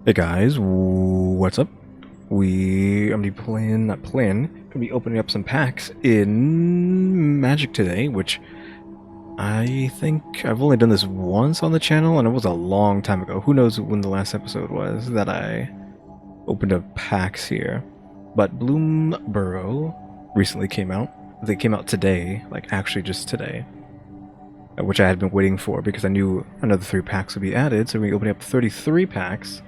Hey guys, what's up? I'm gonna be gonna be opening up some packs in Magic today, which I think I've only done this once on the channel, and it was a long time ago. Who knows when the last episode was that I opened up packs here. But Bloomburrow recently came out. They came out today, like actually just today, which I had been waiting for because I knew another 3 packs would be added, so we're opening up 33 packs.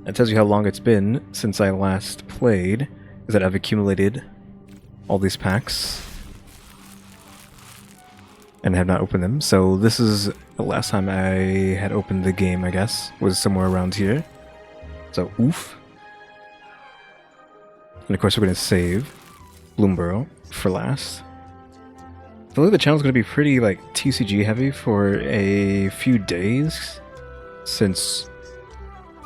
It tells you how long it's been since I last played, is that I've accumulated all these packs and have not opened them. So this is the last time I had opened the game, I guess, was somewhere around here. So oof. And of course we're going to save Bloomburrow for last. I feel like the channel's going to be pretty like TCG heavy for a few days, since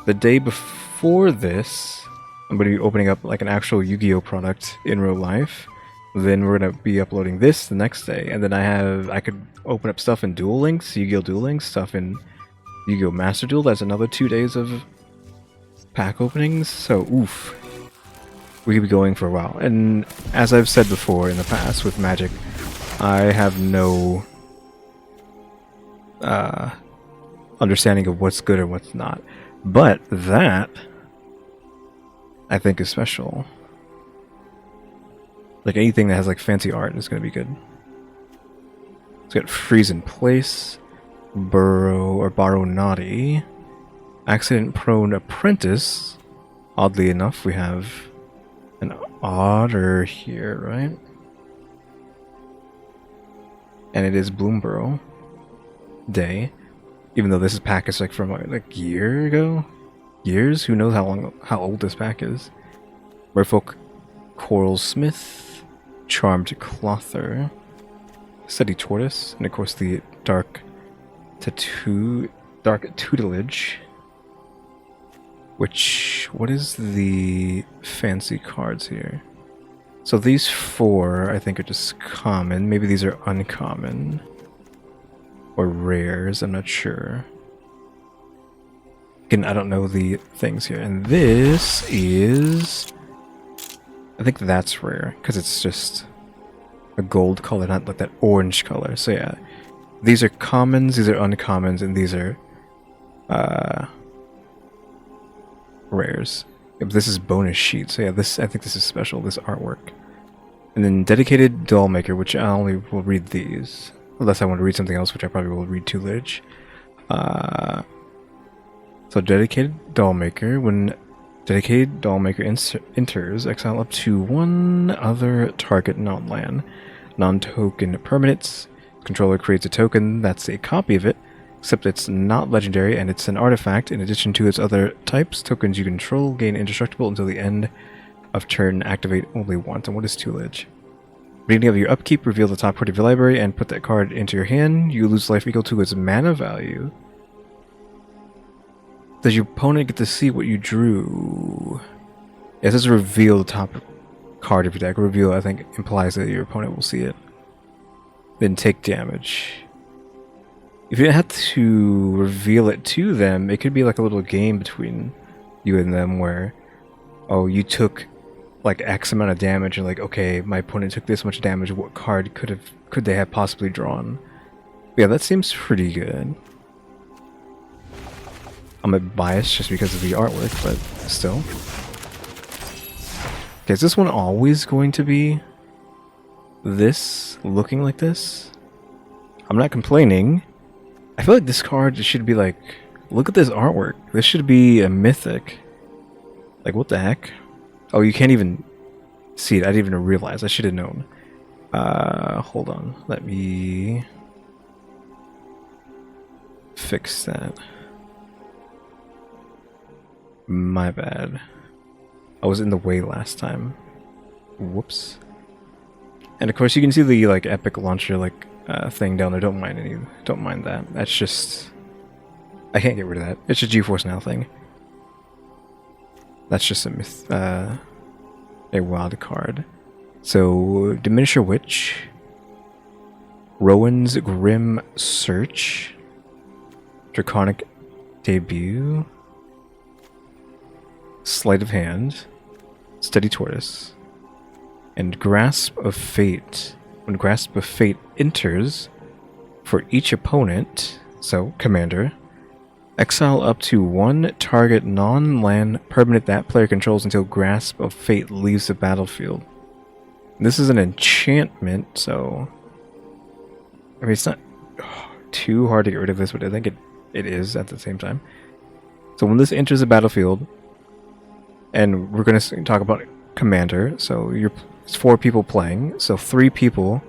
the day before this, I'm going to be opening up like an actual Yu-Gi-Oh product in real life. Then we're going to be uploading this the next day, and then I could open up stuff in Duel Links, Yu-Gi-Oh! Duel Links, stuff in Yu-Gi-Oh! Master Duel. That's another 2 days of pack openings, so oof. We could be going for a while. And as I've said before in the past with Magic, I have no understanding of what's good or what's not. But that, I think, is special. Like anything that has like fancy art is going to be good. It's got Freeze in Place, Burrow or Borrow Naughty, Accident Prone Apprentice. Oddly enough, we have an otter here, right? And it is Bloomburrow Day. Even though this pack is like from like a year ago? Years? Who knows how old this pack is. Merfolk Coral Smith, Charmed Clother, Steady Tortoise, and of course the Dark Tutelage. What is the fancy cards here? So these 4 I think are just common. Maybe these are uncommon. Or rares, I'm not sure. Again, I don't know the things here. And this is... I think that's rare, because it's just a gold color, not like that orange color. So yeah, these are commons, these are uncommons, and these are rares. Yeah, but this is bonus sheet, so yeah, I think this is special, this artwork. And then Dedicated Doll Maker, which I only will read these. Unless I want to read something else, which I probably will read Tutelage. So Dedicated Doll Maker. When Dedicated Doll Maker enters, exile up to 1 other target non-land. Non-token permanents. Controller creates a token that's a copy of it, except it's not legendary and it's an artifact. In addition to its other types, tokens you control gain indestructible until the end of turn. Activate only once. And what is Tutelage? Beginning of your upkeep, reveal the top card of your library and put that card into your hand. You lose life equal to its mana value. Does your opponent get to see what you drew? It says reveal the top card of your deck. Reveal, I think, implies that your opponent will see it. Then take damage. If you didn't have to reveal it to them, it could be like a little game between you and them where, oh, you took like X amount of damage, and like, okay, my opponent took this much damage, what card could they have possibly drawn? Yeah, that seems pretty good. I'm a bit biased just because of the artwork, but still. Okay, is this one always going to be this, looking like this? I'm not complaining. I feel like this card should be like, look at this artwork. This should be a mythic. Like, what the heck? Oh, you can't even see it. I didn't even realize. I should have known. Hold on. Let me fix that. My bad. I was in the way last time. Whoops. And of course, you can see the like epic launcher like thing down there. Don't mind that. That's just, I can't get rid of that. It's a GeForce Now thing. That's just a wild card. So, Diminisher Witch, Rowan's Grim Search, Draconic Debut, Sleight of Hand, Steady Tortoise, and Grasp of Fate. When Grasp of Fate enters, for each opponent, so commander, exile up to one target non-land permanent that player controls until Grasp of Fate leaves the battlefield. This is an enchantment, so I mean it's not too hard to get rid of this, but I think it is at the same time. So when this enters the battlefield, and we're going to talk about commander, so it's 4 people playing, so 3 people.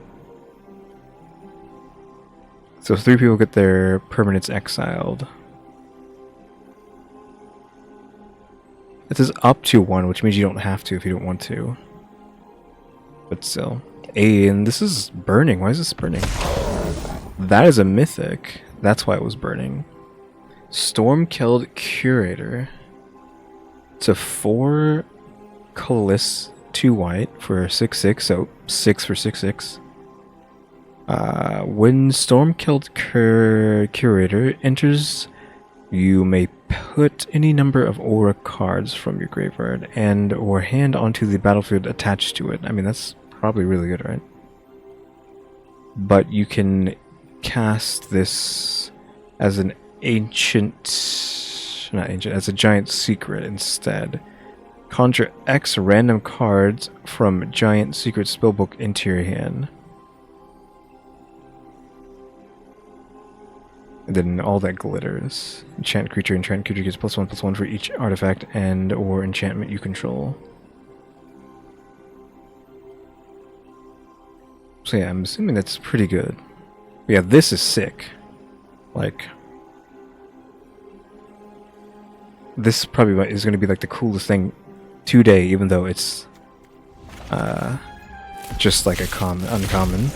So 3 people get their permanents exiled. It says up to 1, which means you don't have to if you don't want to. But still. And this is burning. Why is this burning? That is a mythic. That's why it was burning. Storm-Killed Curator. It's a 4 colorless, 2 white for 6/6, so 6 for 6/6. When Storm-Killed Curator enters, you may put any number of aura cards from your graveyard and or hand onto the battlefield attached to it. I mean, that's probably really good, right? But you can cast this as an as a giant secret instead. Conjure X random cards from giant secret spellbook into your hand. And then all that glitters. Enchant creature gets +1/+1 for each artifact and or enchantment you control. So yeah, I'm assuming that's pretty good. But yeah, this is sick. Like, this probably is going to be like the coolest thing today, even though it's just like a uncommon.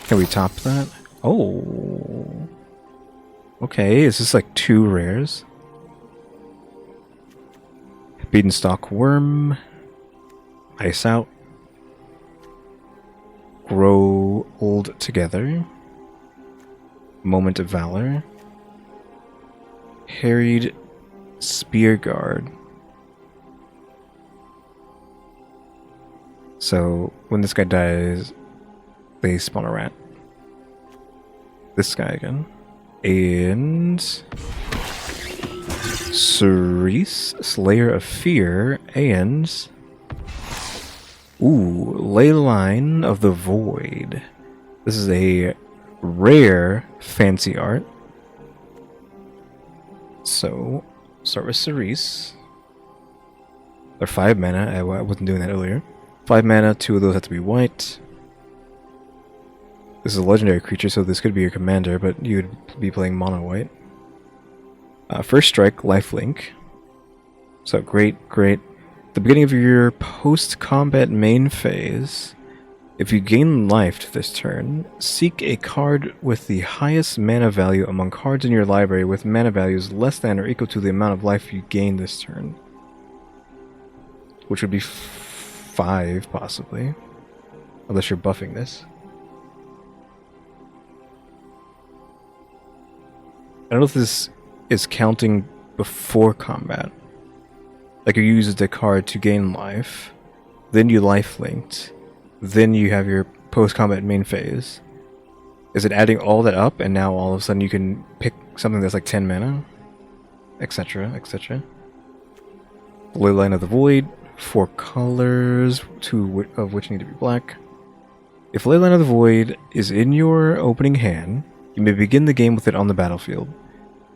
Can we top that? Oh, okay. Is this like 2 rares? Beanstalk Worm, Ice Out, Grow Old Together, Moment of Valor, Harried Spearguard. So when this guy dies, they spawn a rat. This guy again. And Cerise, Slayer of Fear, and Leyline of the Void. This is a rare fancy art. So start with Cerise. They're 5 mana. I wasn't doing that earlier. 5 mana, 2 of those have to be white. This is a legendary creature, so this could be your commander, but you would be playing mono white. First strike, lifelink. So great. At the beginning of your post-combat main phase, if you gain life this turn, seek a card with the highest mana value among cards in your library with mana values less than or equal to the amount of life you gain this turn. Which would be 5, possibly. Unless you're buffing this. I don't know if this is counting before combat. Like you use the card to gain life, then you life-linked, then you have your post-combat main phase. Is it adding all that up and now all of a sudden you can pick something that's like 10 mana? Etc, etc. Leyline of the Void, 4 colors, 2 of which need to be black. If Leyline of the Void is in your opening hand, you may begin the game with it on the battlefield.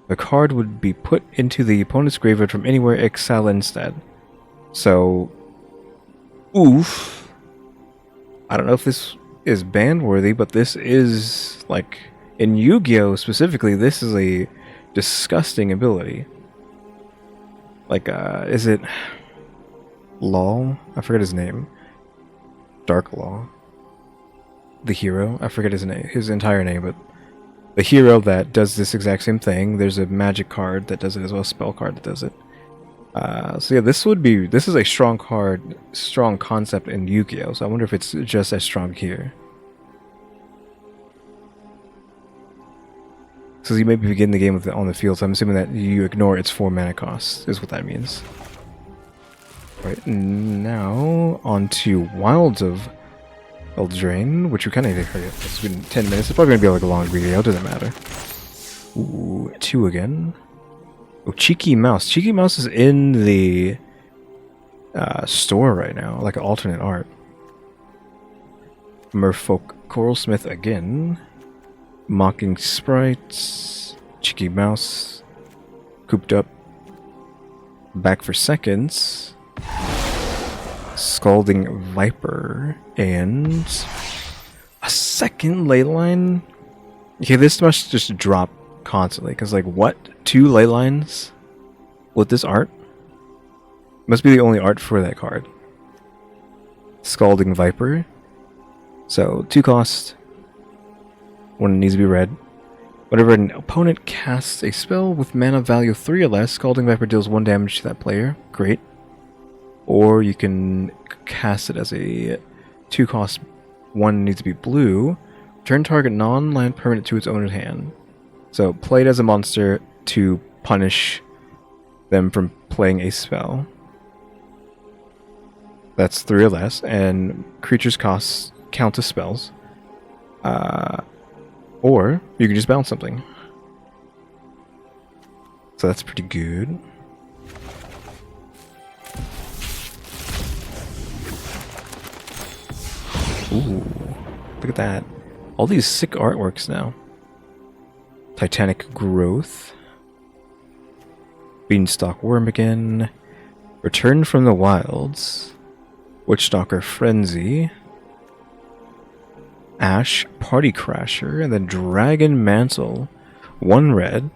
The card would be put into the opponent's graveyard from anywhere, exile instead. So, oof. I don't know if this is ban-worthy, but this is, like, in Yu-Gi-Oh! Specifically, this is a disgusting ability. Like, is it Law? I forget his name. Dark Law. The hero? I forget his entire name, but the hero that does this exact same thing. There's a magic card that does it as well, a spell card that does it. So yeah, this is a strong card, strong concept in Yu-Gi-Oh! So I wonder if it's just as strong here. So you may begin the game with it on the field, so I'm assuming that you ignore its 4 mana cost, is what that means. Right, now on to Wilds of Eldraine, which we kind of need to hurry up. It's been 10 minutes. It's probably going to be like a long video, it doesn't matter. Ooh, 2 again. Oh, Cheeky Mouse. Cheeky Mouse is in the store right now, like an alternate art. Merfolk Coralsmith again. Mocking Sprites. Cheeky Mouse. Cooped Up. Back for Seconds. Scalding Viper. And a second Leyline? Okay, this must just drop constantly, because like, what? 2 Leylines with this art? Must be the only art for that card. Scalding Viper. So, 2 cost. 1 needs to be red. Whenever an opponent casts a spell with mana value 3 or less, Scalding Viper deals 1 damage to that player. Great. Or you can cast it as a 2 cost, 1 needs to be blue. Turn target non-land permanent to its owner's hand. So, play it as a monster to punish them from playing a spell. That's 3 or less, and creatures costs count as spells. Or you can just bounce something. So that's pretty good. Ooh, look at that. All these sick artworks now. Titanic Growth. Beanstalk Worm again. Return from the Wilds. Witchstalker Frenzy. Ash Party Crasher. And then Dragon Mantle. 1 red.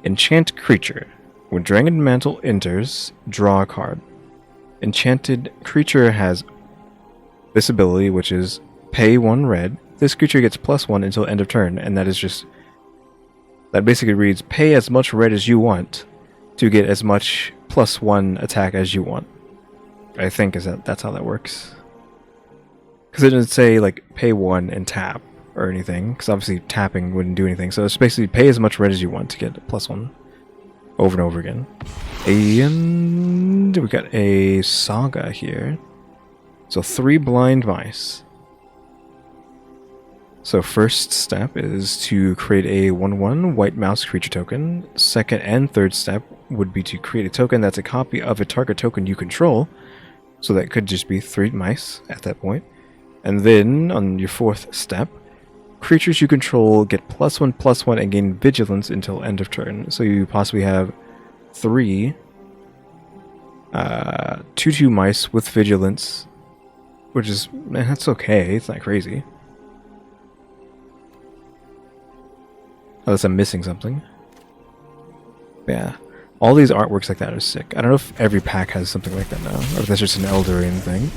Enchant creature. When Dragon Mantle enters, draw a card. Enchanted creature has this ability, which is pay 1 red. This creature gets +1 until end of turn, and that is just... that basically reads, pay as much red as you want to get as much +1 attack as you want. I think that's how that works. Because it doesn't say, like, pay 1 and tap or anything, because obviously tapping wouldn't do anything. So it's basically pay as much red as you want to get +1 over and over again. And we got a Saga here. So 3 Blind Mice. So first step is to create a 1/1 white mouse creature token. Second and third step would be to create a token that's a copy of a target token you control. So that could just be 3 mice at that point. And then on your 4th step, creatures you control get +1/+1 and gain vigilance until end of turn. So you possibly have 3 2/2 mice with vigilance, which is, man, that's okay. It's not crazy. Unless I'm missing something. Yeah. All these artworks like that are sick. I don't know if every pack has something like that now, or if that's just an Eldraine thing.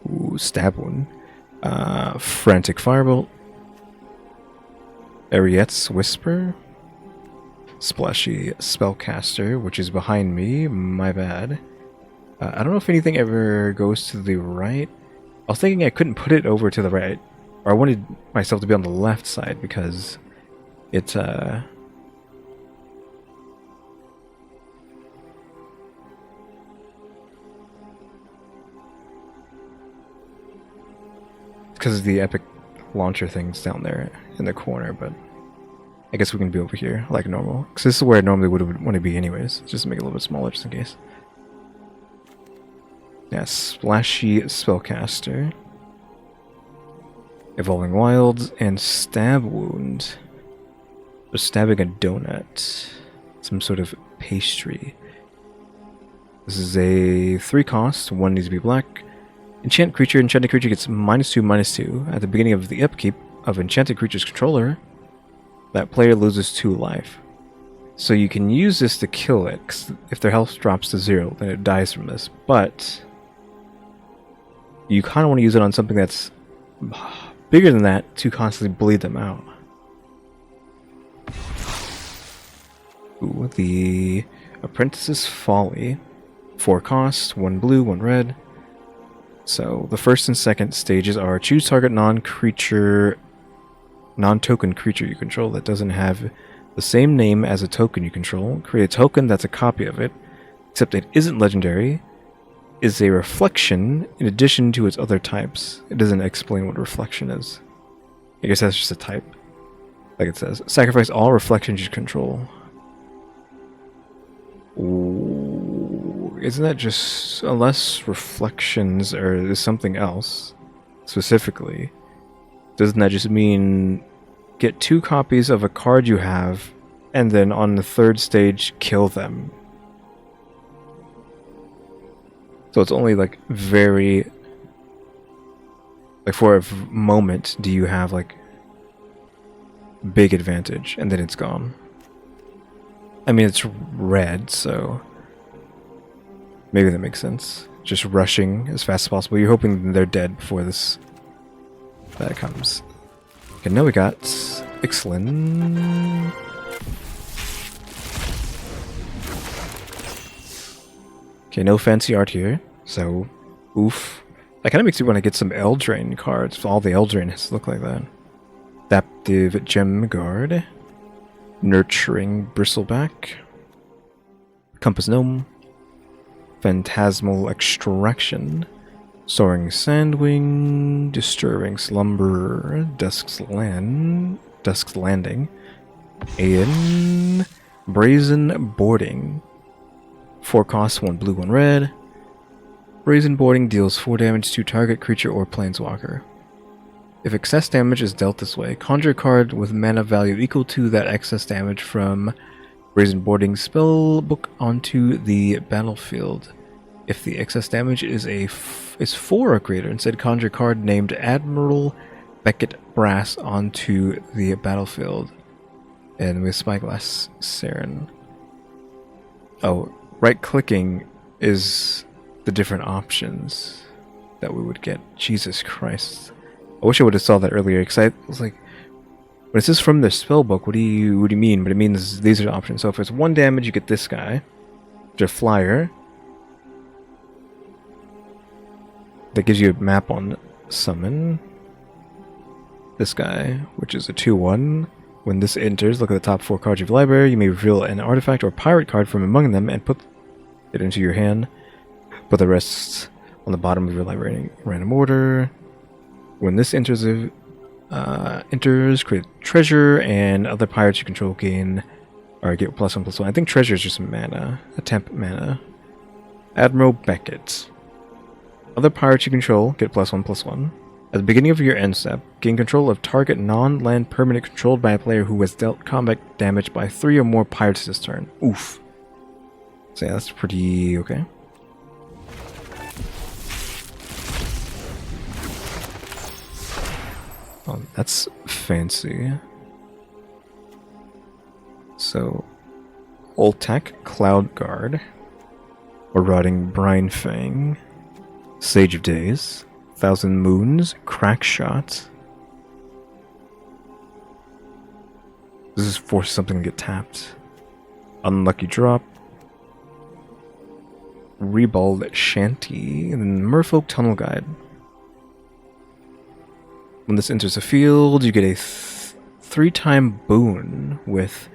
Ooh, Stab One. Frantic Firebolt. Ariette's Whisper. Splashy Spellcaster, which is behind me. My bad. I don't know if anything ever goes to the right. I was thinking I couldn't put it over to the right. Or I wanted myself to be on the left side because it's because of the epic launcher things down there in the corner, but I guess we can be over here like normal. Because this is where I normally would want to be anyways. Just to make it a little bit smaller just in case. Yeah, Splashy Spellcaster. Evolving Wilds, and Stab Wound. So stabbing a donut. Some sort of pastry. This is a 3 cost, 1 needs to be black. Enchant creature, enchanted creature gets -2/-2. At the beginning of the upkeep of enchanted creature's controller, that player loses 2 life. So you can use this to kill it, 'cause if their health drops to 0, then it dies from this. But you kind of want to use it on something that's bigger than that to constantly bleed them out. Ooh, the Apprentice's Folly. 4 cost, 1 blue, 1 red. So the first and second stages are choose target non-creature non-token creature you control that doesn't have the same name as a token you control. Create a token that's a copy of it, except it isn't legendary, is a reflection in addition to its other types. It doesn't explain what reflection is. I guess that's just a type. Like it says, sacrifice all reflections you control. Ooh, isn't that just, unless reflections is something else specifically, doesn't that just mean get 2 copies of a card you have and then on the 3rd stage kill them? So it's only like very, like for a moment do you have like big advantage and then it's gone. I mean, it's red, so maybe that makes sense. Just rushing as fast as possible. You're hoping they're dead before that comes. Okay, now we got Ixalan. Okay, no fancy art here, so oof. That kind of makes me want to get some Eldraine cards. All the Eldraine has to look like that. Adaptive Gem Guard. Nurturing Bristleback. Compass Gnome. Phantasmal Extraction. Soaring Sandwing. Disturbing Slumber. Dusk's Landing. Aeon. Brazen Boarding. 4 costs, 1 blue, 1 red. Brazen Boarding deals 4 damage to target creature or planeswalker. If excess damage is dealt this way, conjure a card with mana value equal to that excess damage from Brazen Boarding spell book onto the battlefield. If the excess damage is 4 or greater, instead conjure a card named Admiral Beckett Brass onto the battlefield. And with Spyglass Saren. Oh, right-clicking is the different options that we would get. Jesus Christ. I wish I would have saw that earlier, because I was like, when it says from the spellbook, what do you mean? But it means these are the options. So if it's 1 damage, you get this guy, which is a flyer. That gives you a map on summon. This guy, which is a 2/1. When this enters, look at the top 4 cards of your library. You may reveal an artifact or pirate card from among them and put it into your hand. Put the rest on the bottom of your library in random order. When this enters, create treasure, and other pirates you control gain or get +1/+1. I think treasure is just mana, a temp mana. Admiral Beckett. Other pirates you control get +1/+1. At the beginning of your end step, gain control of target non-land permanent controlled by a player who has dealt combat damage by 3 or more pirates this turn. Oof. So yeah, that's pretty okay. Oh, that's fancy. So, Oltec Cloud Guard, Marauding Brine Fang, Sage of Days, Thousand Moons, Crack Shot. This is force something to get tapped. Unlucky Drop, Rebald Shanty, and then Merfolk Tunnel Guide. When this enters the field, you get a 3-time boon with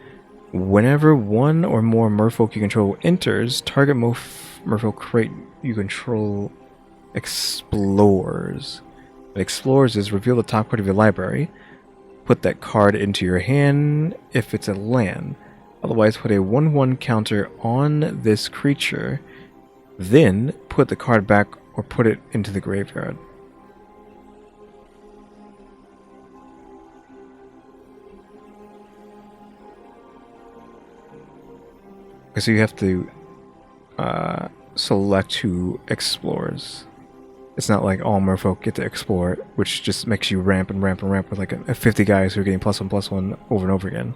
whenever 1 or more merfolk you control enters, target merfolk crate you control explores. What explores is reveal the top card of your library, put that card into your hand if it's a land, otherwise put a 1/1 counter on this creature, then put the card back or put it into the graveyard. So you have to select who explores. It's not like all merfolk get to explore, which just makes you ramp and ramp and ramp with like a 50 guys who are getting +1/+1 over and over again.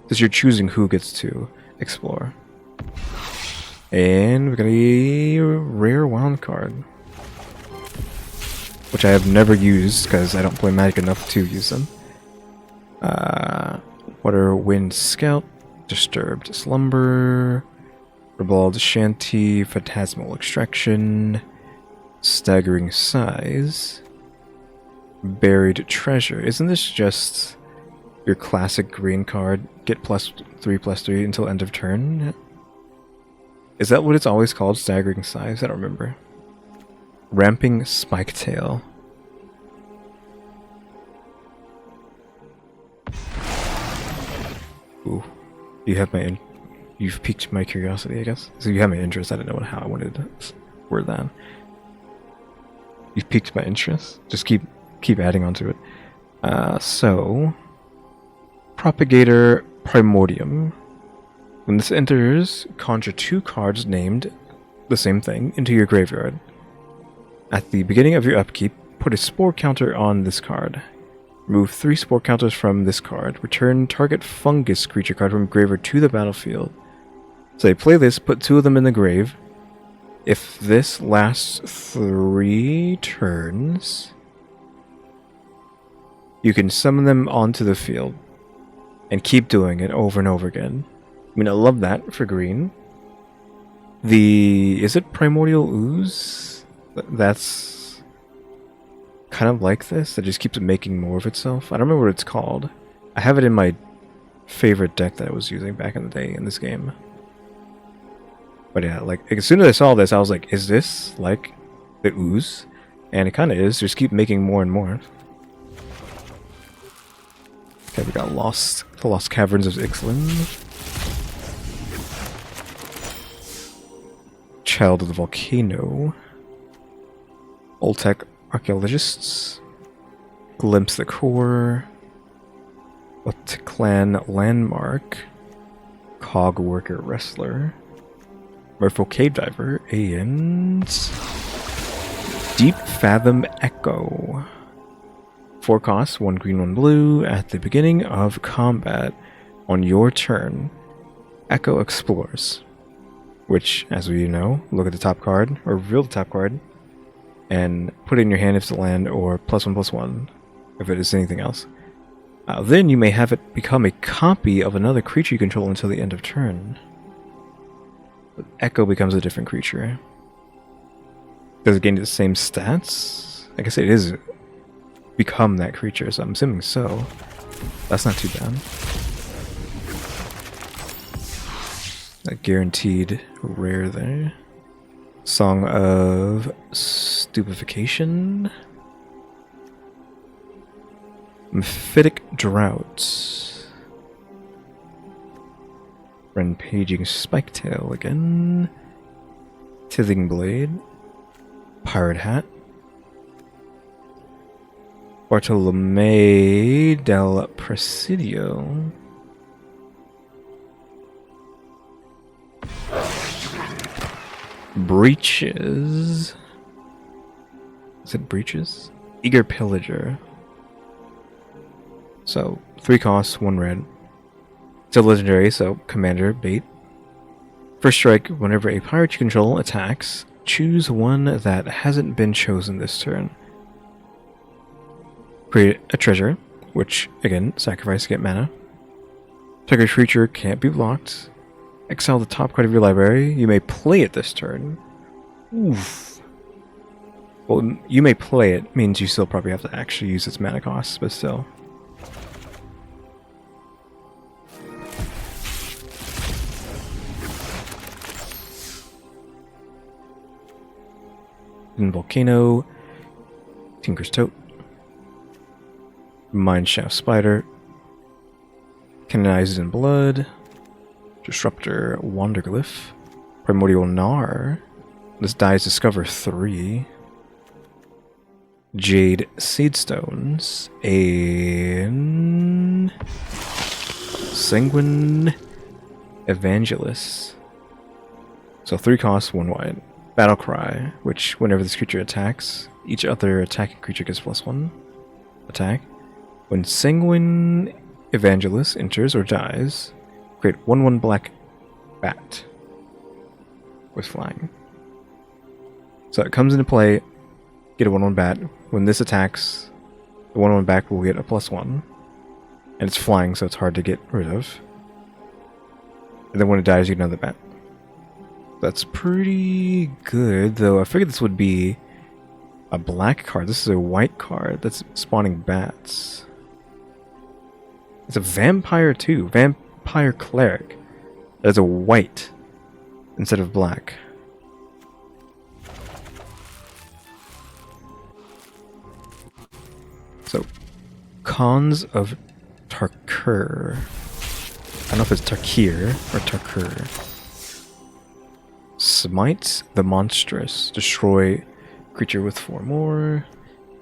Because you're choosing who gets to explore. And we got a rare wild card, which I have never used because I don't play Magic enough to use them. Water Wind Scout, Disturbed Slumber, Ribald Shanty, Phantasmal Extraction, Staggering Size, Buried Treasure. Isn't this just Your classic green card, get +3/+3 until end of turn. Is that what it's always called? Staggering size? I don't remember. Ramping Spiketail. Ooh, you've piqued my curiosity, I guess. So you have my interest. I didn't know how I wanted to word that. You've piqued my interest. Just keep adding onto it. So Propagator Primordium. When this enters, conjure 2 cards named the same thing into your graveyard. At the beginning of your upkeep, put a spore counter on this card. Remove 3 spore counters from this card. Return target fungus creature card from graveyard to the battlefield. So you play this, put 2 of them in the grave. If this lasts 3 turns, you can summon them onto the field and keep doing it over and over again. I mean, I love that for green. Is it Primordial Ooze? That's kind of like this. That just keeps making more of itself. I don't remember what it's called. I have it in my favorite deck that I was using back in the day in this game. But yeah, like, as soon as I saw this, I was like, is this like the Ooze? And it kind of is. Just keep making more and more. Okay, we got the Lost Caverns of Ixalan. Child of the Volcano. Oltec Archaeologists. Glimpse the Core. Clan Landmark. Cog Worker Wrestler. Merfolk Cave Diver. And Deep Fathom Echo. 4 costs, 1 green, 1 blue. At the beginning of combat, on your turn, Echo explores. Which, as we know, look at the top card, or reveal the top card, and put it in your hand if it's a land, or +1/+1 if it is anything else. Then you may have it become a copy of another creature you control until the end of turn. But Echo becomes a different creature. Does it gain the same stats? I guess it is become that creature, so I'm assuming so. That's not too bad. A guaranteed rare there. Song of Stupefaction. Mephitic Drought. Rampaging Spiketail again. Tithing Blade. Pirate Hat. Bartolome del Presidio. Breaches. Is it Breaches? Eager Pillager. So, 3 costs, 1 red. It's a legendary, so commander, bait. First strike, whenever a pirate you control attacks, choose one that hasn't been chosen this turn. Create a treasure, which, again, sacrifice to get mana. Target creature can't be blocked. Exile the top card of your library. You may play it this turn. Oof. Well, you may play it means you still probably have to actually use its mana costs, but still. Volcano. Tinker's Tote. Mineshaft Spider. Canonized in Blood. Disruptor Wanderglyph. Primordial Gnar. This dies discover 3. Jade Seedstones. And Sanguine Evangelist. So 3 costs, 1 white. Battle Cry, which whenever this creature attacks, each other attacking creature gets +1 attack. When Sanguine Evangelist enters or dies, create 1/1 black bat with flying. So it comes into play, get a 1/1 bat. When this attacks, the 1/1 bat will get a +1. And it's flying, so it's hard to get rid of. And then when it dies, you get another bat. That's pretty good, though I figured this would be a black card. This is a white card that's spawning bats. It's a vampire too. Vampire cleric. There's a white instead of black. So, Cons of Tarkur. I don't know if it's Tarkir or Tarkur. Smite the Monstrous. Destroy creature with 4 more.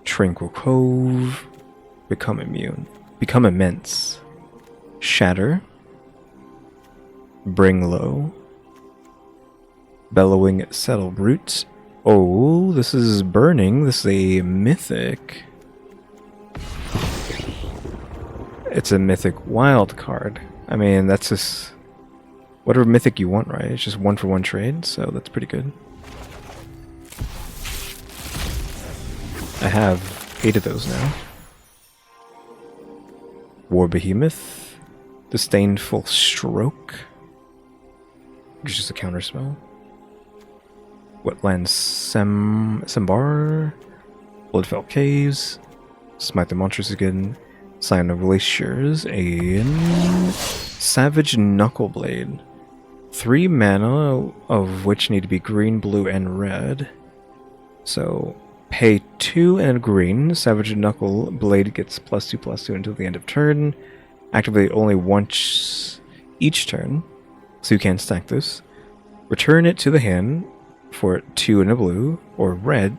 Tranquil Cove. Become immune. Become immense. Shatter. Bring low. Bellowing Settle Brute. Oh, this is burning. This is a mythic. It's a mythic wild card. I mean, that's just whatever mythic you want, right? It's just 1-for-1 trade, so that's pretty good. I have 8 of those now. War Behemoth. Disdainful Stroke. Which is just a counter spell. Wetland Sembar. Bloodfell Caves. Smite the Monstrous again. Sign of Glaciers. And Savage Knuckleblade. 3 mana, of which need to be green, blue, and red. So, pay 2 and a green. Savage Knuckleblade gets +2/+2 until the end of turn. Activate only once each turn, so you can't stack this. Return it to the hand for 2 and a blue, or red.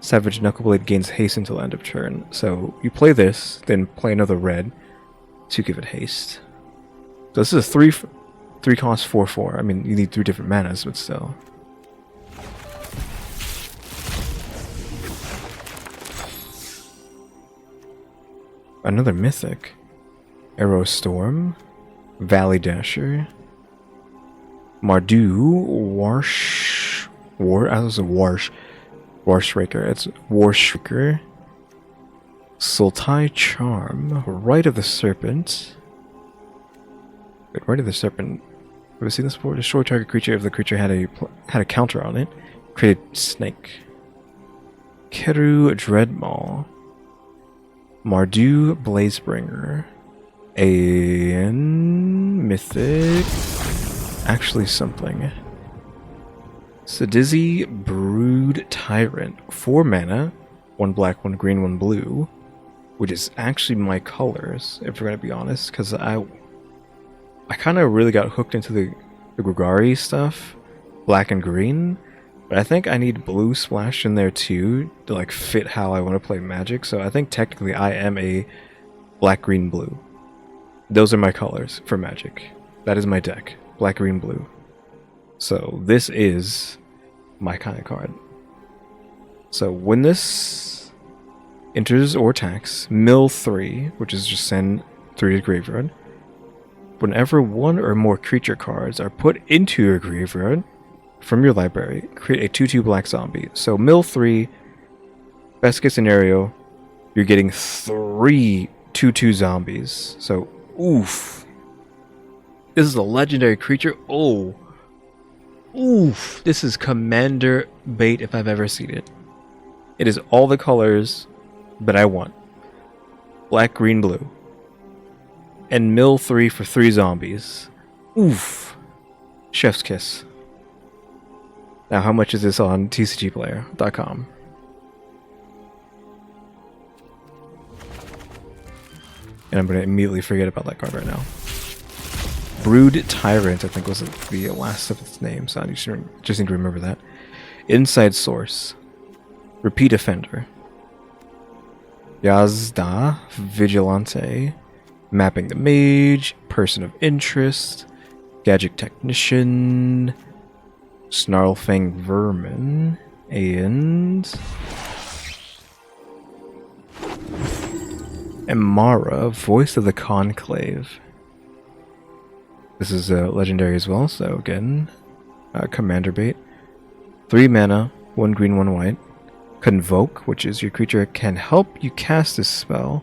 Savage Knuckleblade gains haste until end of turn. So you play this, then play another red to give it haste. So this is a 3 cost 4/4. I mean, you need 3 different manas, but still. Another mythic. Arrow Storm, Valley Dasher, Mardu, Warshrieker. It's Warshrieker, Sultai Charm, Rite of the Serpent. Wait, Rite of the Serpent. Have we seen this before? Destroy target creature if the creature had a counter on it. Created snake. Keru Dreadmaw, Mardu Blazebringer. And mythic. Actually, something. Sadizi Brood Tyrant. 4 mana. 1 black, 1 green, 1 blue. Which is actually my colors, if we're gonna be honest, because I kind of really got hooked into the Grigari stuff. Black and green. But I think I need blue splashed in there too to like fit how I want to play Magic. So I think technically I am a black, green, blue. Those are my colors for Magic. That is my deck. Black, green, blue. So this is my kind of card. So when this enters or attacks, mill 3, which is just send 3 to graveyard. Whenever 1 or more creature cards are put into your graveyard from your library, create a 2/2 black zombie. So mill 3, best case scenario, you're getting 3 2/2 zombies. So oof. This is a legendary creature. Oh. Oof. This is commander bait if I've ever seen it. It is all the colors that I want. Black, green, blue. And mill 3 for 3 zombies. Oof. Chef's kiss. Now how much is this on tcgplayer.com? And I'm going to immediately forget about that card right now. Brood Tyrant, I think was the last of its name, so I just need to remember that. Inside Source. Repeat Offender. Yazda Vigilante. Mapping the Mage. Person of Interest. Gadget Technician. Snarlfang Vermin. And Amara, Voice of the Conclave. This is legendary as well, so again, commander bait. 3 mana, 1 green, 1 white. Convoke, which is your creature can help you cast this spell.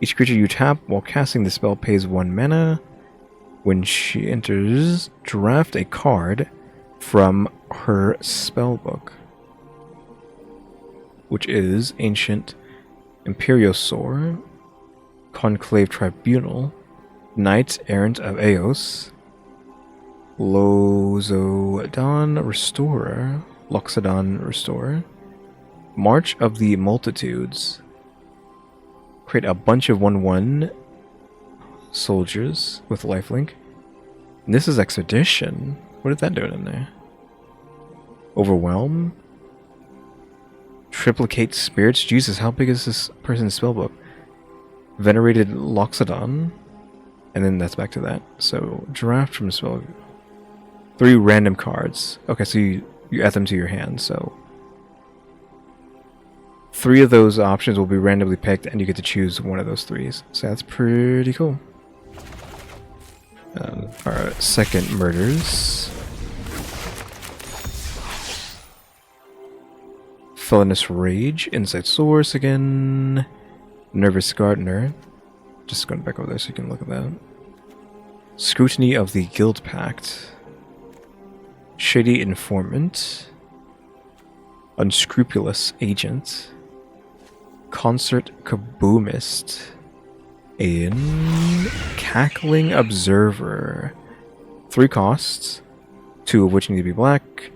Each creature you tap while casting the spell pays 1 mana. When she enters, draft a card from her spellbook, which is Ancient Imperiosaur, Conclave Tribunal, Knight Errant of Eos, Loxodon Restorer, March of the Multitudes. Create a bunch of 1/1 soldiers with lifelink. And this is Expedition. What is that doing in there? Overwhelm. Triplicate Spirits. Jesus, how big is this person's spellbook? Venerated Loxodon. And then that's back to that. So, draft from spell. 3 random cards. Okay, so you add them to your hand, so 3 of those options will be randomly picked, and you get to choose one of those 3s. So that's pretty cool. Our second murders. Felonious Rage, Inside Source again. Nervous Gardener. Just going back over there so you can look at that. Scrutiny of the Guild Pact. Shady Informant. Unscrupulous Agent. Concert Kaboomist. And Cackling Observer. 3 costs, 2 of which need to be black.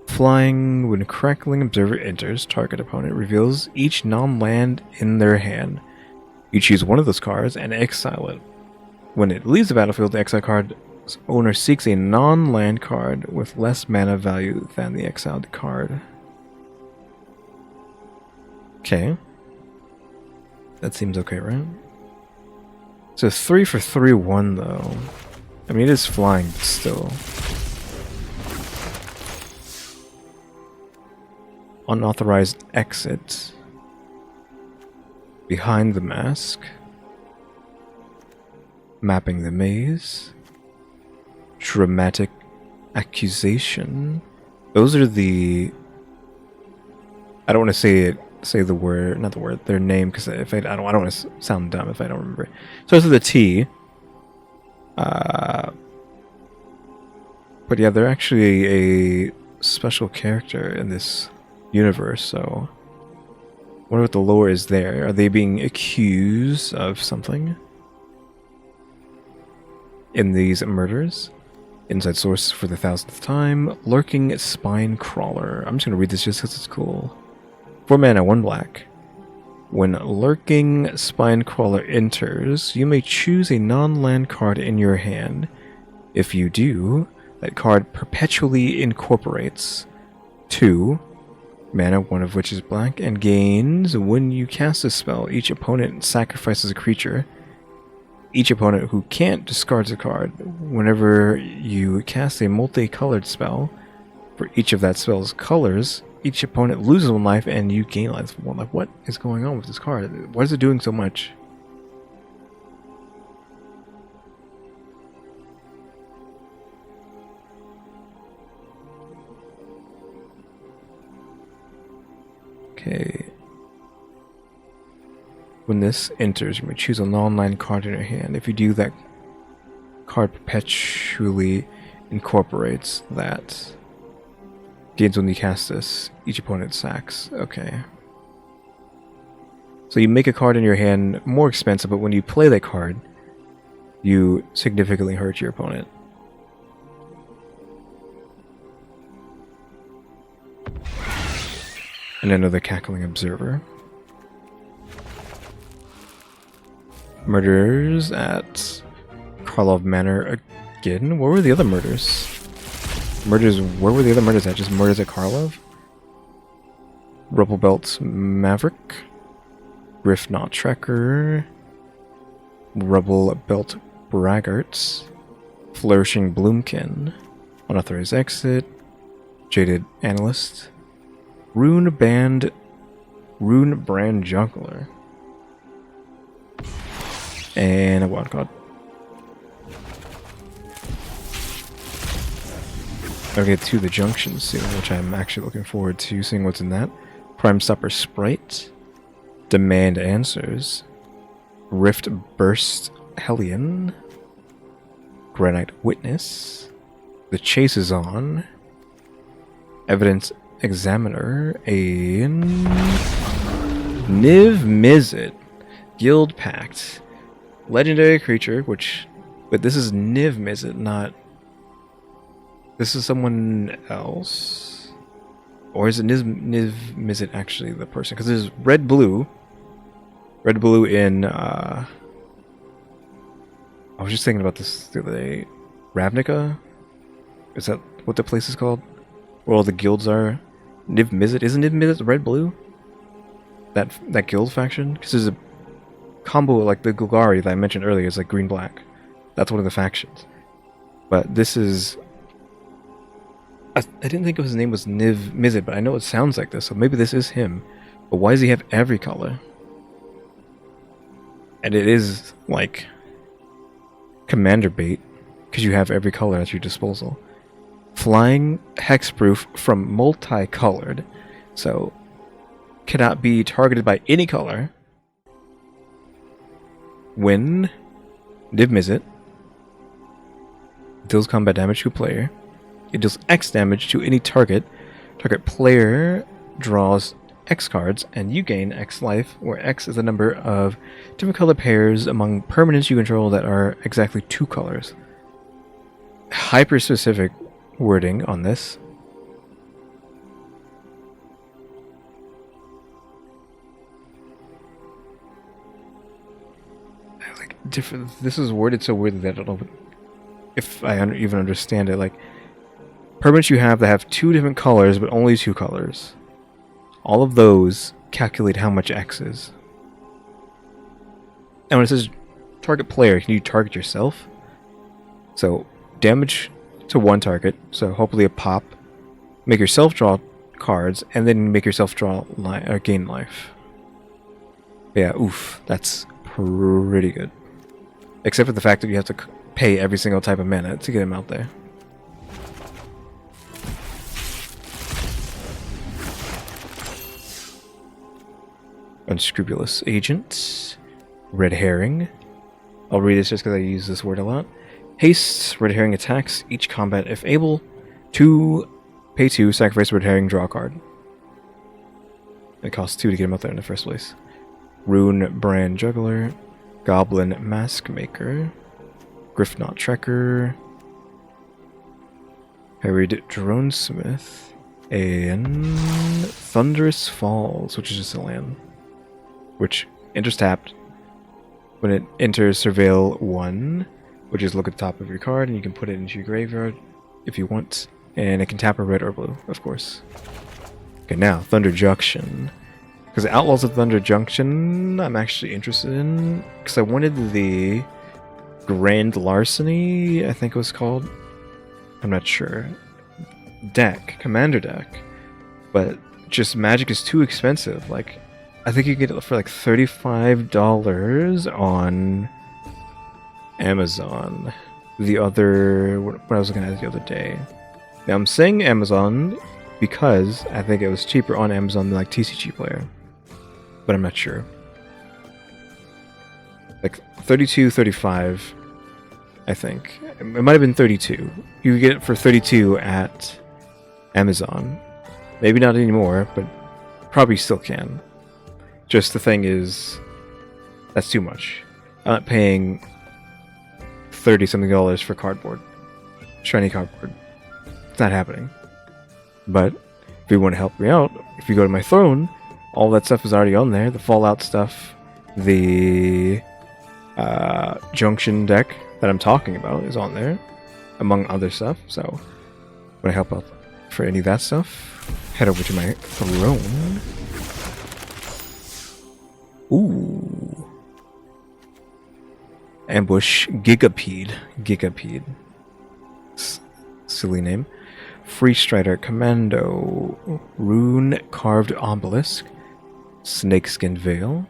Flying, when Crackling Observer enters, target opponent reveals each non-land in their hand. You choose one of those cards and exile it. When it leaves the battlefield, the exile card's owner seeks a non-land card with less mana value than the exiled card. Okay. That seems okay, right? So 3 for 3/1 though. I mean, it is flying, but still. Unauthorized Exit. Behind the Mask. Mapping the Maze. Dramatic Accusation. Those are the... I don't want to say the word, not the word, their name, because if I don't want to sound dumb if I don't remember. So those are the T. But yeah, they're actually a special character in this universe, so I wonder what the lore is there. Are they being accused of something in these murders? Inside Source for the 1000th time. Lurking Spine Crawler. I'm just going to read this just because it's cool. 4 mana, 1 black. When Lurking Spine Crawler enters, you may choose a non-land card in your hand. If you do, that card perpetually incorporates 2 mana, 1 of which is black, and gains when you cast a spell. Each opponent sacrifices a creature. Each opponent who can't discards a card. Whenever you cast a multicolored spell, for each of that spell's colors, each opponent loses 1 life and you gain life 1 life. What is going on with this card? Why is it doing so much? Okay. When this enters, you may choose a non-land card in your hand. If you do, that card perpetually incorporates that. Gains when you cast this. Each opponent sacks. Okay. So you make a card in your hand more expensive, but when you play that card, you significantly hurt your opponent. And another Cackling Observer. Murders at Karlov Manor again. Where were the other murders? Where were the other murders at? Just murders at Karlov? Rubble Belt Maverick. Rift Knot Trekker. Rubble Belt Braggarts. Flourishing Bloomkin. Unauthorized Exit. Jaded Analyst. Rune Brand Juggler. And a wild card. I'll get to the junction soon, which I'm actually looking forward to seeing what's in that. Prime Stopper Sprite. Demand Answers. Rift Burst Hellion. Granite Witness. The Chase is On. Evidence Examiner. And Niv Mizzet. Guild Pact. Legendary creature, which... But this is Niv Mizzet, not... This is someone else? Or is it Niv Mizzet actually the person? Because there's red-blue. Red-blue in... I was just thinking about this the other day. Ravnica? Is that what the place is called? Where all the guilds are? Niv Mizzet? Isn't Niv Mizzet red-blue? That guild faction? Because there's a combo like the Golgari that I mentioned earlier is like green-black. That's one of the factions. But this is... I didn't think his name was Niv Mizzet, but I know it sounds like this, so maybe this is him. But why does he have every color? And it is, like, commander bait, because you have every color at your disposal. Flying, hexproof from multicolored, so cannot be targeted by any color. When Niv Mizzet deals combat damage to a player, it deals X damage to any target. Target player draws X cards, and you gain X life, where X is the number of different color pairs among permanents you control that are exactly 2 colors. Hyper-specific wording on this. Like different. This is worded so weirdly that I don't know if I even understand it. Like, permanents you have that have 2 different colors, but only 2 colors. All of those calculate how much X is. And when it says target player, can you target yourself? So, damage to one target, so hopefully a pop. Make yourself draw cards, and then make yourself draw or gain life. Yeah, oof, that's pretty good. Except for the fact that you have to pay every single type of mana to get him out there. Unscrupulous agent. Red herring. I'll read this just because I use this word a lot. Haste. Red herring attacks each combat if able. 2. Pay 2. Sacrifice red herring. Draw a card. It costs 2 to get him out there in the first place. Rune Brand Juggler. Goblin Mask Maker. Griffknot Trekker. Harried Dronesmith. And Thunderous Falls, which is just a land. Which enters tapped. When it enters Surveil 1, which is look at the top of your card, and you can put it into your graveyard if you want. And it can tap a red or blue, of course. Okay, now, Thunder Junction. Because the Outlaws of Thunder Junction, I'm actually interested in. Because I wanted the Grand Larceny, I think it was called. I'm not sure. Deck, Commander deck. But just Magic is too expensive. Like, I think you get it for like $35 on Amazon. The other... what I was looking at the other day. Now, I'm saying Amazon because I think it was cheaper on Amazon than like TCG Player. But I'm not sure. Like 32, 35, I think. It might have been 32. You get it for 32 at Amazon. Maybe not anymore, but probably still can. Just the thing is, that's too much. I'm not paying $30-something for cardboard. Shiny cardboard. It's not happening. But if you want to help me out, if you go to my throne, all that stuff is already on there. The Fallout stuff, the Junction deck that I'm talking about is on there, among other stuff. So, want to help out for any of that stuff? Head over to my throne. Ooh. Ambush Gigapede. Gigapede. Silly name. Free Strider Commando. Rune Carved Obelisk. Snakeskin Veil.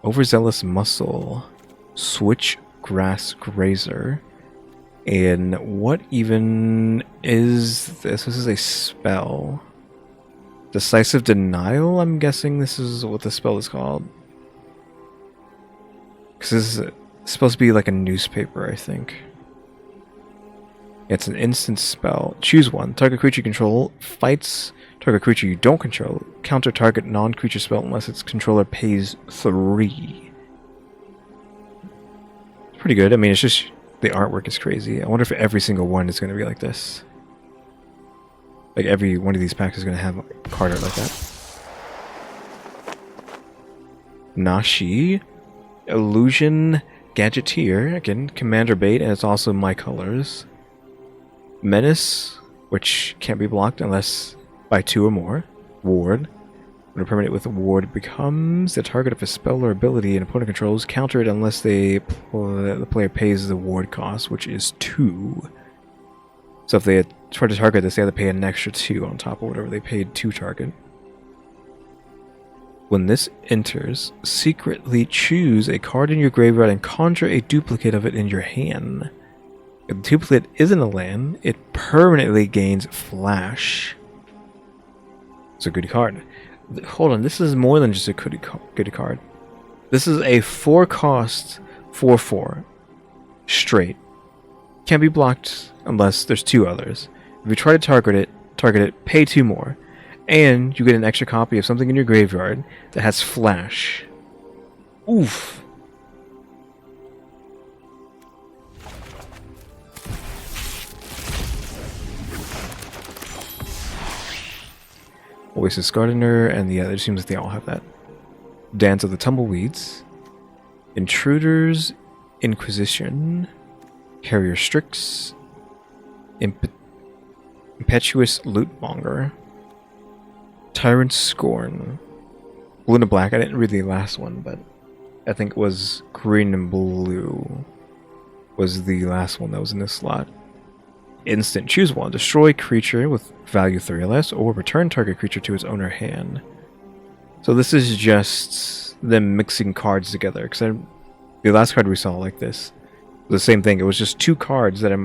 Overzealous Muscle. Switch Grass Grazer. And what even is this? This is a spell. Decisive Denial? I'm guessing this is what the spell is called. Because this is supposed to be like a newspaper, I think. It's an instant spell. Choose one. Target creature you control fights target creature you don't control. Counter target non-creature spell unless its controller pays 3. Pretty good. I mean, it's just the artwork is crazy. I wonder if every single one is going to be like this. Like every one of these packs is going to have a card art like that. Nashi, Illusion Gadgeteer, again, Commander Bait, and it's also my colors. Menace, which can't be blocked unless by 2 or more. Ward. When a permanent with a ward becomes the target of a spell or ability an opponent controls, counter it unless the player pays the ward cost, which is 2. So if they try to target this, they have to pay an extra 2 on top of whatever they paid to target. When this enters, secretly choose a card in your graveyard and conjure a duplicate of it in your hand. If the duplicate isn't a land, it permanently gains Flash. It's a good card. Hold on, this is more than just a good card. This is a 4-cost 4/4 straight. Can't be blocked unless there's 2 others. If you try to target it, pay 2 more. And you get an extra copy of something in your graveyard that has Flash. Oof. Oasis Gardener, and yeah, it seems like they all have that. Dance of the Tumbleweeds. Intruders Inquisition. Carrier Strix. Impetuous Lootmonger. Tyrant Scorn. Blue and black, I didn't read the last one, but I think it was green and blue was the last one that was in this slot. Instant, choose one. Destroy creature with value 3 or less, or return target creature to its owner hand. So this is just them mixing cards together, because the last card we saw like this, the same thing. It was just 2 cards that I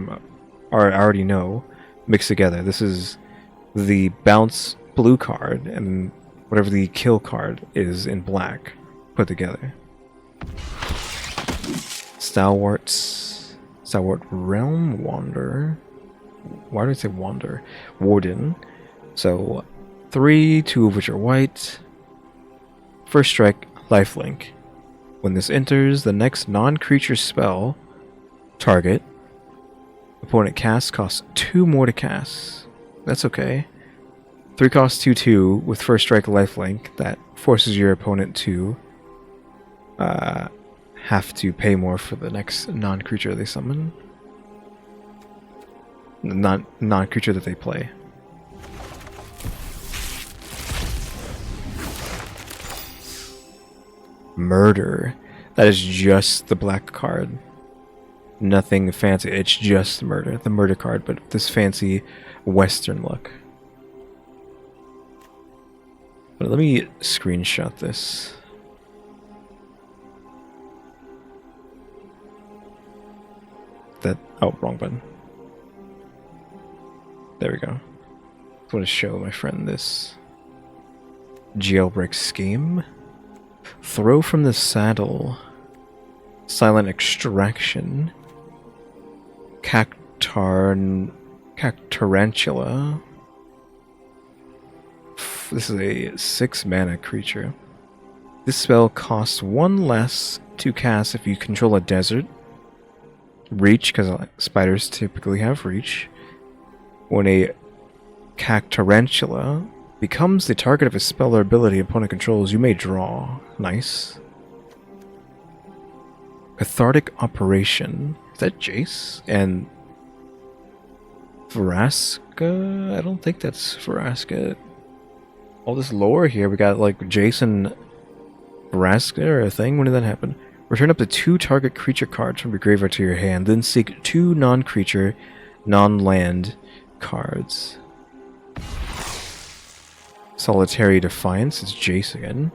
already know mixed together. This is the bounce blue card and whatever the kill card is in black put together. Stalwart Realm Wanderer. Why do I say Wander? Warden. So 3, 2 of which are white. First strike, lifelink. When this enters, the next non-creature spell target opponent casts costs 2 more to cast. That's okay. 3 costs 2/2 with first strike lifelink. That forces your opponent to have to pay more for the next non-creature they summon. Non-creature that they play. Murder. That is just the black card. Nothing fancy. It's just murder. The murder card, but this fancy Western look. But let me screenshot this. Oh, wrong button. There we go. I want to show my friend this jailbreak scheme. Throw from the saddle. Silent extraction. Cactarantula. This is a 6 mana creature. This spell costs 1 less to cast if you control a desert. Reach, because spiders typically have reach. When a Cactarantula becomes the target of a spell or ability opponent controls, you may draw. Nice. Cathartic Operation. Is that Jace? And Vraska? I don't think that's Vraska. All this lore here, we got like Jason Vraska or a thing. When did that happen? Return up to 2 target creature cards from your graveyard to your hand, then seek 2 non-creature, non-land cards. Solitary Defiance, it's Jace again.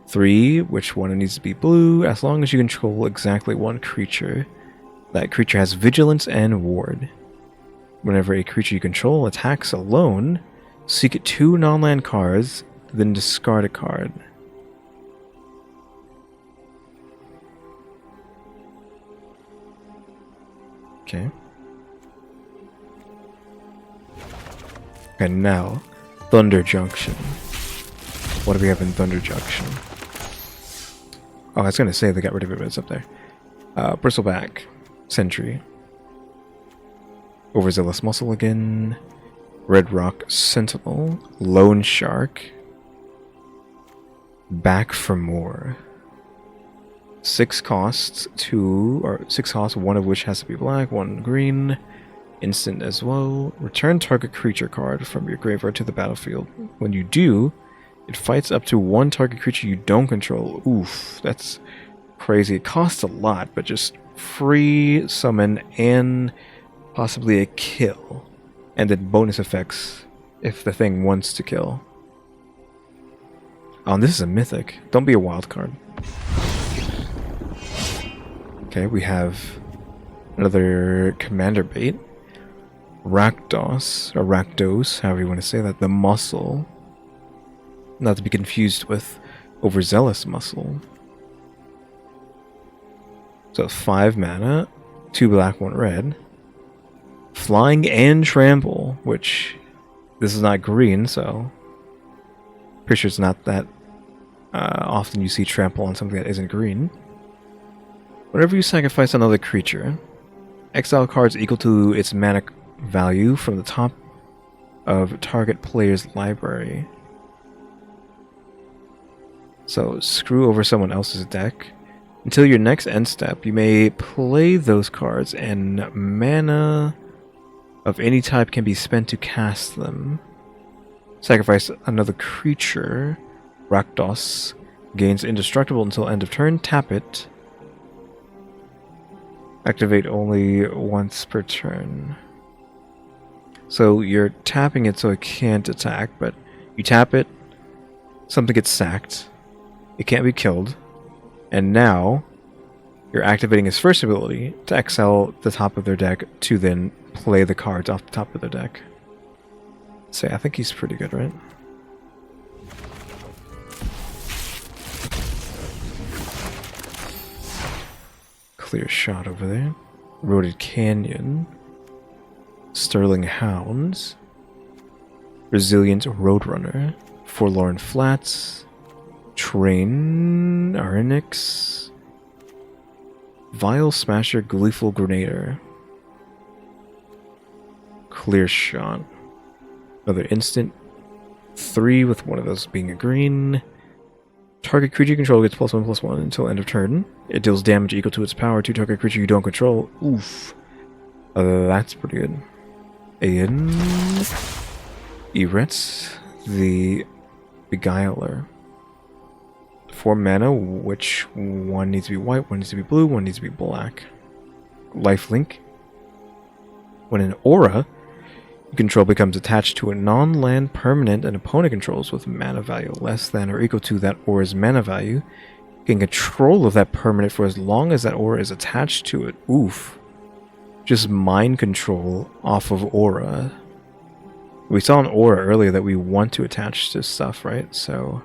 3, which one needs to be blue, as long as you control exactly 1 creature. That creature has Vigilance and Ward. Whenever a creature you control attacks alone, seek 2 non-land cards, then discard a card. Okay. And now, Thunder Junction. What do we have in Thunder Junction? Oh, I was gonna say they got rid of it, but it's up there. Bristleback, Sentry, Overzealous Muscle again, Red Rock Sentinel, Lone Shark, Back for More. 6 costs, 6 costs, 1 of which has to be black, 1 green. Instant as well. Return target creature card from your graveyard to the battlefield. When you do, it fights up to 1 target creature you don't control. Oof, that's crazy. It costs a lot, but just free summon and possibly a kill. And then bonus effects if the thing wants to kill. Oh, and this is a mythic. Don't be a wild card. Okay, we have another commander bait. Rakdos, or Rakdos, however you want to say that, the muscle. Not to be confused with Overzealous Muscle. So 5 mana, 2 black, 1 red. Flying and Trample, which this is not green, so pretty sure it's not that often you see Trample on something that isn't green. Whenever you sacrifice another creature, exile cards equal to its mana value from the top of target player's library. So screw over someone else's deck. Until your next end step, you may play those cards, and mana of any type can be spent to cast them. Sacrifice another creature. Rakdos gains indestructible until end of turn. Tap it. Activate only once per turn. So you're tapping it so it can't attack, but you tap it, something gets sacked, it can't be killed, and now you're activating his first ability to exile the top of their deck to then play the cards off the top of their deck. So I think he's pretty good, right? Clear shot over there. Roaded Canyon. Sterling Hounds. Resilient Roadrunner. Forlorn Flats. Train Arenix. Vile Smasher Gleeful Grenader. Clear Shot. Another instant. 3 with one of those being a green. Target creature you control gets +1/+1 until end of turn. It deals damage equal to its power to target creature you don't control. Oof. That's pretty good. And Eretz, the Beguiler. 4 mana, which one needs to be white, one needs to be blue, one needs to be black. Lifelink. When an aura you control becomes attached to a non-land permanent an opponent controls with mana value less than or equal to that aura's mana value, you gain control of that permanent for as long as that aura is attached to it. Oof. Just mind control off of aura. We saw an aura earlier that we want to attach to stuff, right? So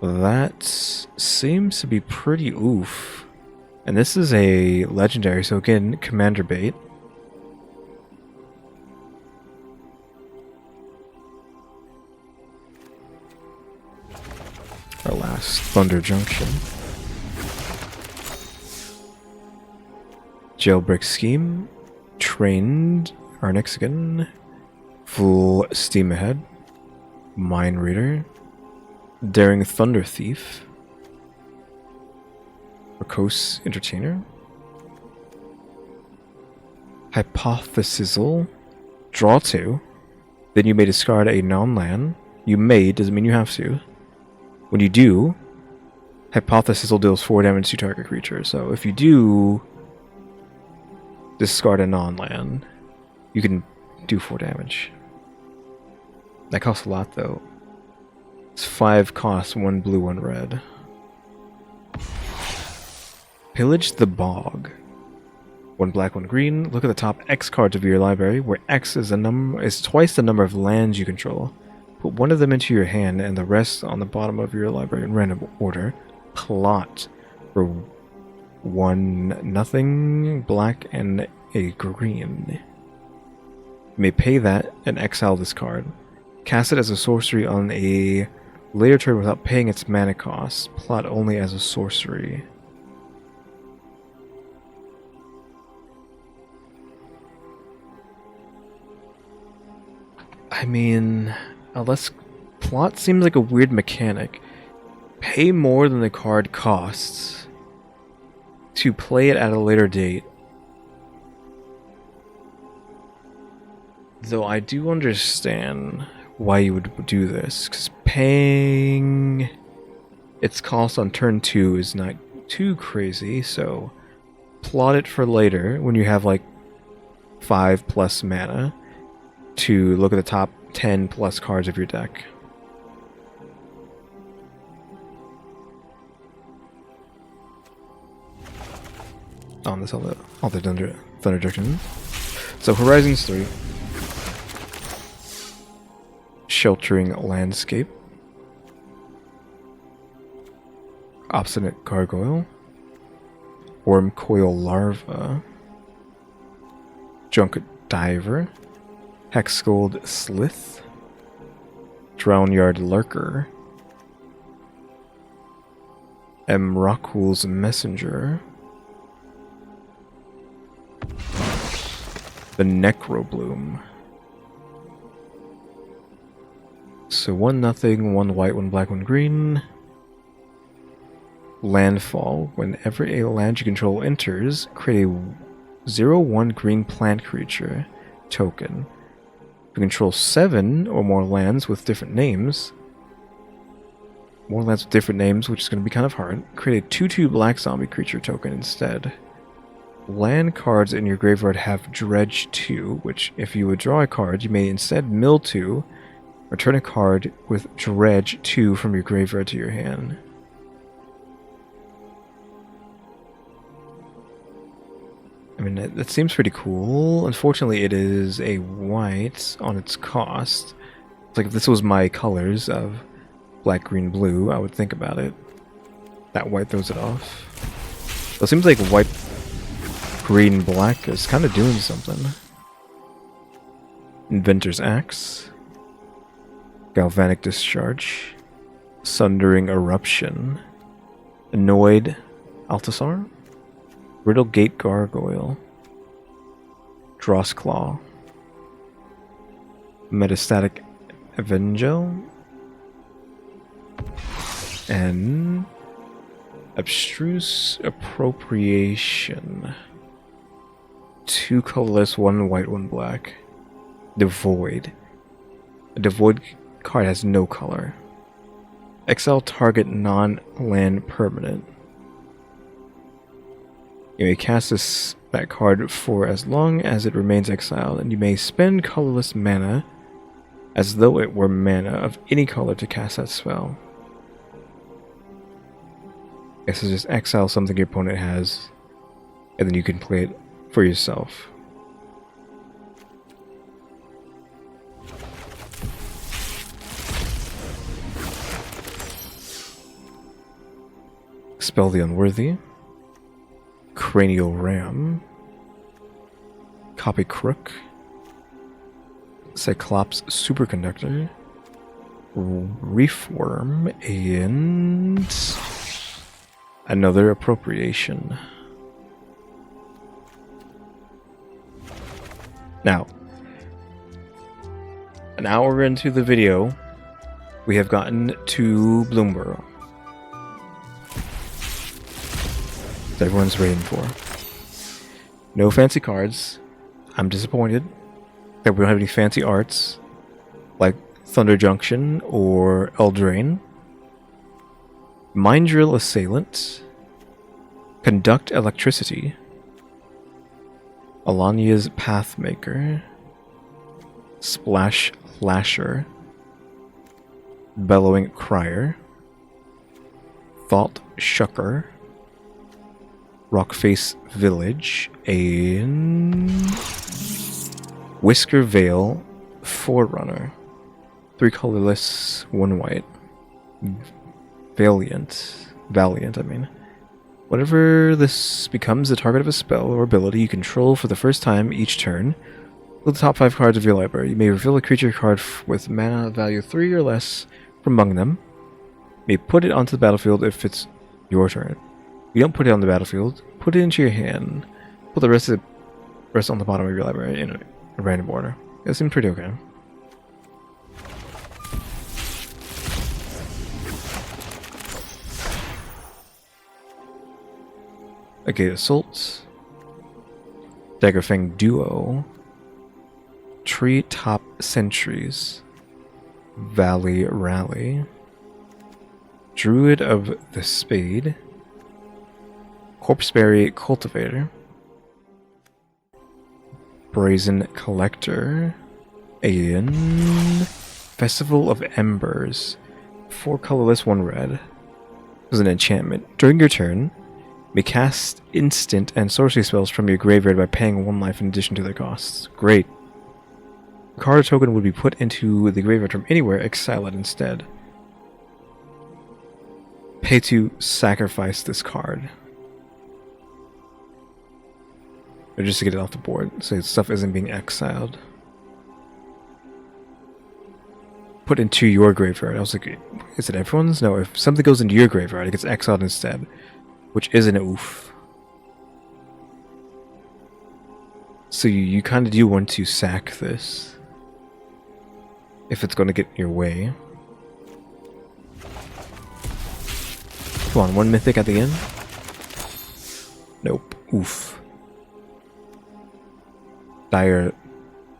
that seems to be pretty oof. And this is a legendary, so again, commander bait. Our last Thunder Junction. Jailbreak Scheme. Trained Arnixigan. Full Steam Ahead. Mind Reader. Daring Thunder Thief. Precocious Entertainer. Hypothesizel. Draw 2. Then you may discard a non-land. You may, doesn't mean you have to. When you do, Hypothesizel deals 4 damage to target creature. So if you do discard a non-land, you can do 4 damage. That costs a lot though. It's 5 costs, 1 blue, 1 red. Pillage the Bog. 1 black, 1 green. Look at the top X cards of your library, where X is twice the number of lands you control. Put one of them into your hand and the rest on the bottom of your library in random order. Plot for 1 nothing, black, and a green. You may pay that and exile this card. Cast it as a sorcery on a Later turn without paying its mana cost. Plot only as a sorcery. I mean, unless plot seems like a weird mechanic. Pay more than the card costs to play it at a later date. Though I do understand why you would do this, because paying its cost on turn 2 is not too crazy, so plot it for later when you have like 5+ mana to look at the top 10+ cards of your deck. On this, all the Thunder Junction. So Horizons 3. Sheltering Landscape. Obstinate Gargoyle. Wormcoil Larva. Junket Diver. Hexgold Slith. Drownyard Lurker. Emrakul's Messenger. The Necrobloom. So 1/0, 1 white, 1 black, 1 green. Landfall. Whenever a land you control enters, create a 0/1 green plant creature token. If you control 7 or more lands with different names, which is going to be kind of hard, create a 2/2 black zombie creature token instead. Land cards in your graveyard have Dredge 2, which if you withdraw a card, you may instead mill 2, return a card with Dredge 2 from your graveyard to your hand. I mean, that seems pretty cool. Unfortunately, it is a white on its cost. It's like if this was my colors of black, green, blue, I would think about it. That white throws it off. So it seems like white, green, black is kind of doing something. Inventor's Axe. Galvanic Discharge. Sundering Eruption. Annoyed Altasar. Riddlegate Gargoyle. Drossclaw. Metastatic Evangel. And Abstruse Appropriation. 2 colorless, 1 white, 1 black. Devoid. A Devoid card has no color. Exile target non-land permanent. You may cast that card for as long as it remains exiled, and you may spend colorless mana as though it were mana of any color to cast that spell. I guess it's just exile something your opponent has, and then you can play it for yourself. Expel the Unworthy. Cranial Ram. Copy Crook. Cyclops Superconductor. Reefworm. And another Appropriation. Now, an hour into the video, we have gotten to Bloomburrow. That everyone's waiting for. No fancy cards. I'm disappointed that we don't have any fancy arts like Thunder Junction or Eldraine. Mind Drill Assailant. Conduct Electricity. Alania's Pathmaker. Splash Lasher. Bellowing Crier. Thought Shucker. Rockface Village, and Whisker Vale Forerunner. 3 colorless, 1 white. Valiant, I mean. Whenever this becomes the target of a spell or ability you control for the first time each turn, look at the top 5 cards of your library. You may reveal a creature card with mana value 3 or less from among them. may put it onto the battlefield if it's your turn. You don't put it on the battlefield, put it into your hand. Put the rest on the bottom of your library in a random order. It seems pretty okay. Okay, Assault, Daggerfang Duo, Tree Top Sentries, Valley Rally, Druid of the Spade, Corpseberry Cultivator, Brazen Collector, and Festival of Embers. 4 colorless, 1 red. This is an enchantment. During your turn, may cast instant and sorcery spells from your graveyard by paying 1 life in addition to their costs. Great. A card token would be put into the graveyard from anywhere, exile it instead. Pay to sacrifice this card. Or just to get it off the board, so stuff isn't being exiled. Put into your graveyard. I was like, is it everyone's? No, if something goes into your graveyard, it gets exiled instead. Which isn't oof. So you kind of do want to sack this. If it's going to get in your way. Come on, 1 mythic at the end? Nope. Oof. Dire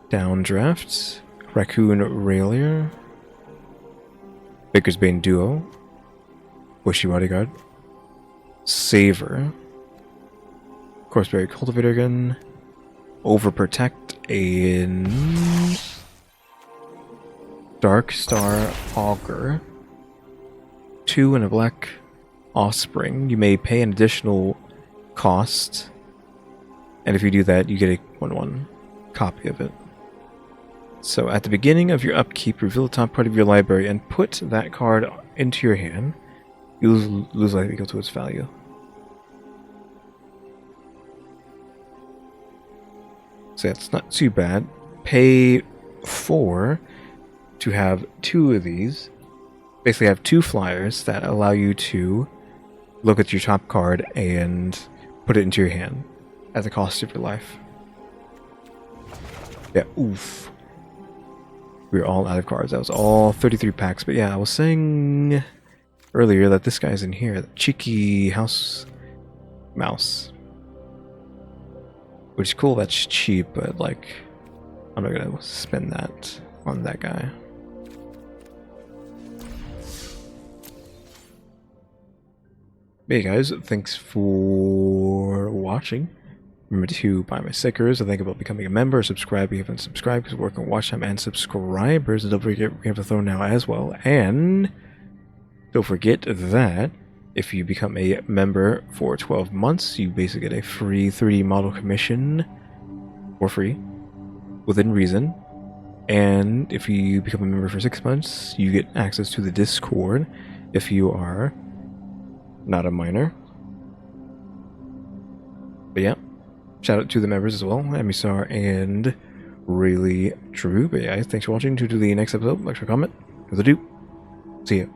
Downdraft. Raccoon Railier. Baker's Bane Duo. Bushy Bodyguard. Savor. Corpseberry Cultivator again. Overprotect and Dark Star Augur. 2 and a black Offspring. You may pay an additional cost, and if you do that, you get a 1/1 copy of it. So at the beginning of your upkeep, reveal the top part of your library and put that card into your hand. You lose life equal to its value. So it's not too bad. Pay 4 to have 2 of these. Basically have 2 flyers that allow you to look at your top card and put it into your hand at the cost of your life. Yeah, oof. We were all out of cards. That was all 33 packs. But yeah, I was saying earlier that this guy's in here. The cheeky house mouse. Which is cool, that's cheap, but like, I'm not gonna spend that on that guy. Hey guys, thanks for watching. Remember to buy my stickers, or think about becoming a member, or subscribe if you haven't subscribed, because we're working on watch time and subscribers. And don't forget, we have the throne now as well. And don't forget that if you become a member for 12 months, you basically get a free 3D model commission for free, within reason. And if you become a member for 6 months, you get access to the Discord if you are not a minor. But yeah, shout out to the members as well, EmmyStarr and RaleyDrew. But yeah, thanks for watching. To the next episode, like, share, comment. With a do. See ya.